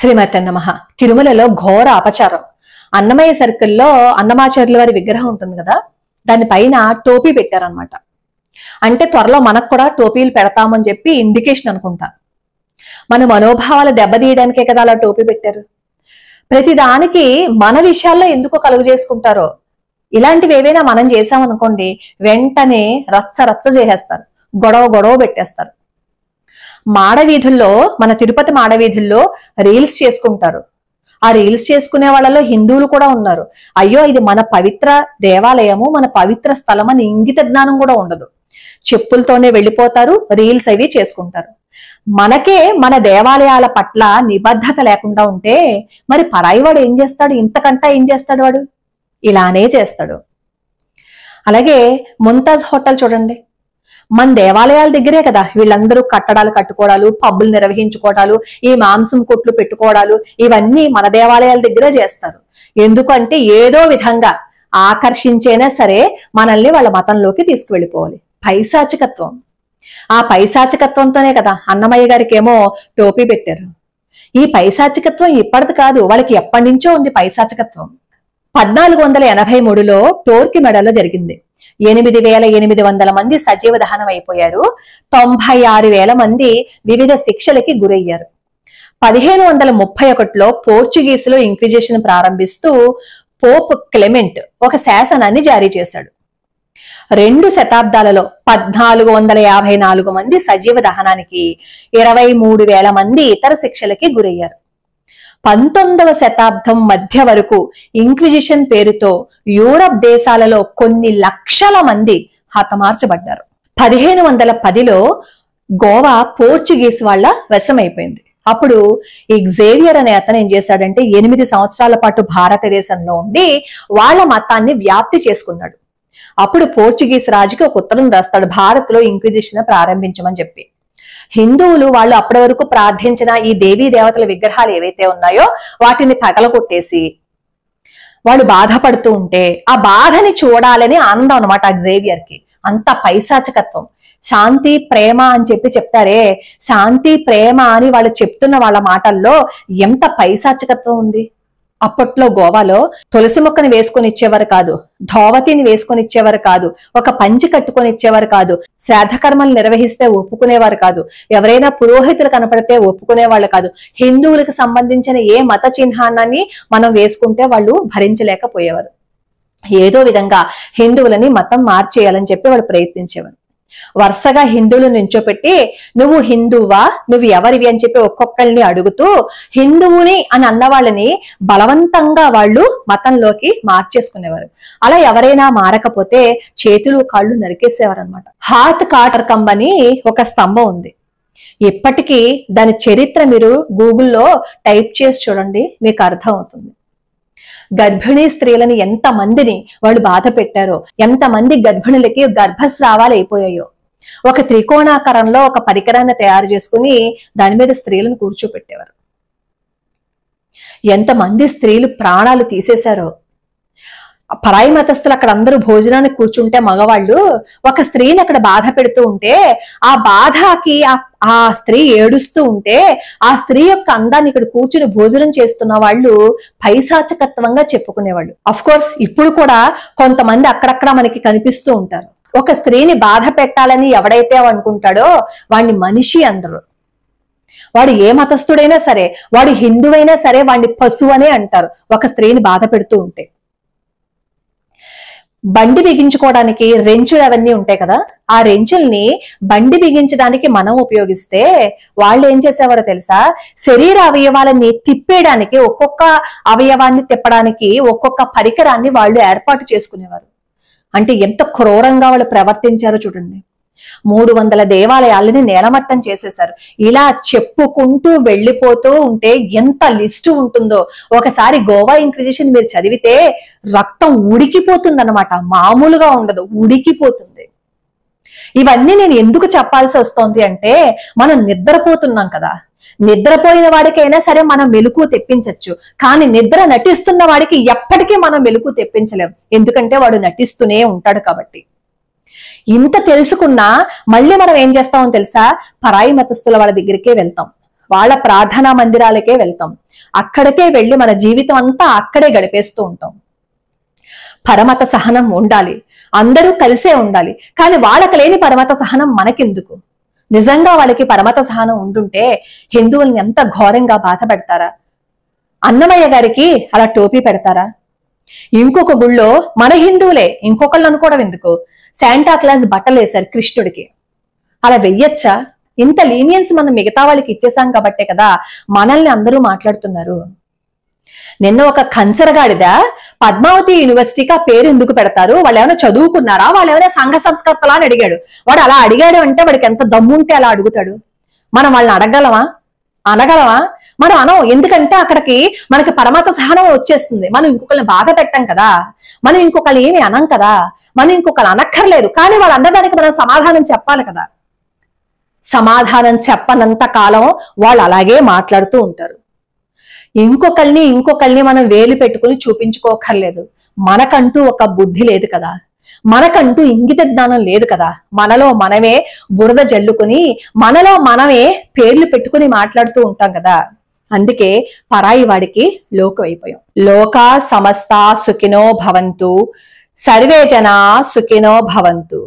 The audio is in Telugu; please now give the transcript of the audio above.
శ్రీమతి నమః. తిరుమలలో ఘోర అపచారం. అన్నమయ్య సర్కిల్లో అన్నమాచార్యుల వారి విగ్రహం ఉంటుంది కదా, దానిపైన టోపీ పెట్టారనమాట. అంటే త్వరలో మనకు కూడా టోపీలు పెడతామని చెప్పి ఇండికేషన్ అనుకుంటా. మన మనోభావాలు దెబ్బతీయడానికే కదా అలా టోపీ పెట్టారు. ప్రతిదానికి మన విషయాల్లో ఎందుకు కలుగు చేసుకుంటారో, ఇలాంటివి ఏవైనా మనం చేసామనుకోండి వెంటనే రచ్చ రచ్చ చేసేస్తారు, గొడవ గొడవ పెట్టేస్తారు. మాడవీధుల్లో, మన తిరుపతి మాడవీధుల్లో రీల్స్ చేసుకుంటారు. ఆ రీల్స్ చేసుకునే వాళ్ళలో హిందువులు కూడా ఉన్నారు. అయ్యో ఇది మన పవిత్ర దేవాలయము, మన పవిత్ర స్థలం అని ఇంగిత జ్ఞానం కూడా ఉండదు. చెప్పులతోనే వెళ్ళిపోతారు, రీల్స్ అవి చేసుకుంటారు. మనకే మన దేవాలయాల పట్ల నిబద్ధత లేకుండా ఉంటే మరి పరాయివాడు ఏం చేస్తాడు? ఇంతకంటా ఏం చేస్తాడు వాడు? ఇలానే చేస్తాడు. అలాగే ముంతాజ్ హోటల్ చూడండి, మన దేవాలయాల దగ్గరే కదా వీళ్ళందరూ కట్టడాలు కట్టుకోవడాలు, పబ్బులు నిర్వహించుకోవడాలు, ఈ మాంసం కొట్లు పెట్టుకోవడాలు, ఇవన్నీ మన దేవాలయాల దగ్గరే చేస్తారు. ఎందుకంటే ఏదో విధంగా ఆకర్షించైనా సరే మనల్ని వాళ్ళ మతంలోకి తీసుకువెళ్ళిపోవాలి. పైశాచికత్వం. ఆ పైశాచికత్వంతోనే కదా అన్నమయ్య గారికి ఏమో టోపీ పెట్టారు. ఈ పైశాచికత్వం ఇప్పటిది కాదు, వాళ్ళకి ఎప్పటి నుంచో ఉంది పైశాచికత్వం. 1483లో టోర్కి మెడలో జరిగింది. 8,800 మంది సజీవ దహనం అయిపోయారు. 96,000 మంది వివిధ శిక్షలకి గురయ్యారు. 1531లో పోర్చుగీసులో ఇంక్విజిషన్ ప్రారంభిస్తూ పోప్ క్లెమెంట్ ఒక శాసనాన్ని జారీ చేశాడు. 2 శతాబ్దాలలో 1454 మంది సజీవ దహనానికి, 23,000 మంది ఇతర శిక్షలకి గురయ్యారు. 19వ శతాబ్దం మధ్య వరకు ఇంక్విజిషన్ పేరుతో యూరప్ దేశాలలో కొన్ని లక్షల మంది హతమార్చబడ్డారు. 1510లో గోవా పోర్చుగీస్ వాళ్ళ వశమైపోయింది. అప్పుడు ఈ జేవియర్ అనే అతను ఏం చేశాడంటే 8 సంవత్సరాల పాటు భారతదేశంలో ఉండి వాళ్ళ మతాన్ని వ్యాప్తి చేసుకున్నాడు. అప్పుడు పోర్చుగీస్ రాజుకి ఒక ఉత్తరం రాస్తాడు, భారత్ లో ఇంక్విజిషన్ ప్రారంభించమని చెప్పి. హిందువులు వాళ్ళు అప్పటి వరకు ప్రార్థించిన ఈ దేవీ దేవతల విగ్రహాలు ఏవైతే ఉన్నాయో వాటిని తగలకొట్టేసి వాళ్ళు బాధపడుతూ ఉంటే ఆ బాధని చూడాలని ఆనందం అనమాట జేవియర్ కి. అంత పైశాచికత్వం. శాంతి ప్రేమ అని చెప్పి చెప్తారే, శాంతి ప్రేమ అని వాళ్ళు చెప్తున్న వాళ్ళ మాటల్లో ఎంత పైశాచికత్వం ఉంది. అప్పట్లో గోవాలో తులసి మొక్కని వేసుకొని ఇచ్చేవారు కాదు, ధోవతిని వేసుకొని ఇచ్చేవారు కాదు, ఒక పంచి కట్టుకొని ఇచ్చేవారు కాదు, శ్రాద్ధకర్మలు నిర్వహిస్తే ఒప్పుకునేవారు కాదు, ఎవరైనా పురోహితులు కనపడితే ఒప్పుకునేవాళ్ళు కాదు. హిందువులకు సంబంధించిన ఏ మత చిహ్నాన్ని మనం వేసుకుంటే వాళ్ళు భరించలేకపోయేవారు. ఏదో విధంగా హిందువులని మతం మార్చేయాలని చెప్పి వాళ్ళు ప్రయత్నించేవారు. వరుసగా హిందువులు నించోపెట్టి నువ్వు హిందువా, నువ్వు ఎవరివి అని చెప్పి ఒక్కొక్కరిని అడుగుతూ హిందువుని అని అన్న వాళ్ళని బలవంతంగా వాళ్ళు మతంలోకి మార్చేసుకునేవారు. అలా ఎవరైనా మారకపోతే చేతులు కాళ్ళు నరికేసేవారు అనమాట. హాత్ కాటర్కంబ్ అని ఒక స్తంభం ఉంది. ఇప్పటికీ దాని చరిత్ర మీరు గూగుల్లో టైప్ చేసి చూడండి, మీకు అర్థం అవుతుంది. గర్భిణీ స్త్రీలని ఎంత మందిని వాళ్ళు బాధ పెట్టారో, ఎంత మంది గర్భిణులకి గర్భస్రావాలు అయిపోయాయో. ఒక త్రికోణాకారంలో ఒక పరికరాన్ని తయారు చేసుకుని దాని మీద స్త్రీలను కూర్చోపెట్టేవారు. ఎంతమంది స్త్రీలు ప్రాణాలు తీసేశారో. పరాయి మతస్థులు అక్కడ అందరూ భోజనానికి కూర్చుంటే మగవాళ్ళు ఒక స్త్రీని అక్కడ బాధ పెడుతూ ఉంటే ఆ బాధకి ఆ స్త్రీ ఏడుస్తూ ఉంటే ఆ స్త్రీ యొక్క అందాన్ని ఇక్కడ కూర్చుని భోజనం చేస్తున్న వాళ్ళు పైశాచకత్వంగా చెప్పుకునేవాళ్ళు. అఫ్ కోర్స్ ఇప్పుడు కూడా కొంతమంది అక్కడక్కడ మనకి కనిపిస్తూ ఉంటారు. ఒక స్త్రీని బాధ పెట్టాలని ఎవడైతే అనుకుంటాడో వాడిని మనిషి అందరు. వాడు ఏ మతస్థుడైనా సరే, వాడు హిందువైనా సరే వాడిని పశువు అనే అంటారు ఒక స్త్రీని బాధ పెడుతూ ఉంటే. బండి బిగించుకోవడానికి రెంచులు అవన్నీ ఉంటాయి కదా, ఆ రెంచుల్ని బండి బిగించడానికి మనం ఉపయోగిస్తే వాళ్ళు ఏం చేసేవారో తెలుసా? శరీర అవయవాలని తిప్పేయడానికి, ఒక్కొక్క అవయవాన్ని తిప్పడానికి ఒక్కొక్క పరికరాన్ని వాళ్ళు ఏర్పాటు చేసుకునేవారు. అంటే ఎంత క్రూరంగా వాళ్ళు ప్రవర్తించారో చూడండి. 300 దేవాలయాలని నేలమట్టం చేసేశారు. ఇలా చెప్పుకుంటూ వెళ్ళిపోతూ ఉంటే ఎంత లిస్టు ఉంటుందో. ఒకసారి గోవా ఇంక్విజిషన్ మీరు చదివితే రక్తం ఉడికిపోతుంది అనమాట, మామూలుగా ఉండదు, ఉడికిపోతుంది. ఇవన్నీ నేను ఎందుకు చెప్పాల్సి వస్తోంది అంటే, మనం నిద్రపోతున్నాం కదా, నిద్రపోయిన వాడికైనా సరే మనం మెలుకు తెప్పించవచ్చు, కానీ నిద్ర నటిస్తున్న వాడికి ఎప్పటికీ మనం మెలుకు తెప్పించలేం, ఎందుకంటే వాడు నటిస్తూనే ఉంటాడు కాబట్టి. ఇంత తెలుసుకున్నా మళ్ళీ మనం ఏం చేస్తామో తెలుసా? పరాయి మతస్థుల వాళ్ళ దగ్గరికే వెళ్తాం. వాళ్ళ ప్రార్థనా మందిరాలకే వెళ్తాం, అక్కడికే వెళ్ళి మన జీవితం అంతా అక్కడే గడిపేస్తూ ఉంటాం. పరమత సహనం ఉండాలి, అందరూ కలిసే ఉండాలి, కానీ వాళ్ళకి లేని పరమత సహనం మనకెందుకు? నిజంగా వాళ్ళకి పరమత సహనం ఉంటుంటే హిందువుల్ని ఎంత ఘోరంగా బాధ పెడతారా? అన్నమయ్య గారికి అలా టోపీ పెడతారా? ఇంకొక గుళ్ళో మన హిందువులే ఇంకొకళ్ళు అనుకోవడం ఎందుకు, శాంటా క్లాస్ బట్టలు వేశారు కృష్ణుడికి, అలా వెయ్యొచ్చా? ఇంత లీనియన్స్ మనం మిగతా వాళ్ళకి ఇచ్చేసాం కాబట్టే కదా మనల్ని అందరూ మాట్లాడుతున్నారు. నిన్న ఒక కంచరగాడిద పద్మావతి యూనివర్సిటీకి ఆ పేరు ఎందుకు పెడతారు, వాళ్ళు ఏమైనా చదువుకున్నారా, వాళ్ళు ఏమైనా సంఘ సంస్కర్తలా అని అడిగాడు. వాడు అలా అడిగాడు అంటే వాడికి ఎంత దమ్ముంటే అలా అడుగుతాడు. మనం వాళ్ళని అడగలమా? అనగలమా? మనం అనం. ఎందుకంటే అక్కడికి మనకి పరమత సహనం వచ్చేస్తుంది. మనం ఇంకొకరిని బాధ పెట్టాం కదా, మనం ఇంకొకరు ఏమి అనం కదా, మనం ఇంకొకరు అనక్కర్లేదు. కానీ వాళ్ళు అందడానికి మనం సమాధానం చెప్పాలి కదా. సమాధానం చెప్పనంత కాలం వాళ్ళు అలాగే మాట్లాడుతూ ఉంటారు. ఇంకొకరిని మనం వేలు పెట్టుకుని చూపించుకోకర్లేదు. మనకంటూ ఒక బుద్ధి లేదు కదా, మనకంటూ ఇంగిత జ్ఞానం లేదు కదా. మనలో మనమే బురద జల్లుకుని మనలో మనమే పేర్లు పెట్టుకుని మాట్లాడుతూ ఉంటాం కదా. అందుకే పరాయి వాడికి లోకమైపోయాం. లోకా సమస్త సుఖినో భవంతు, సర్వే జనా సుఖినో భవంతు.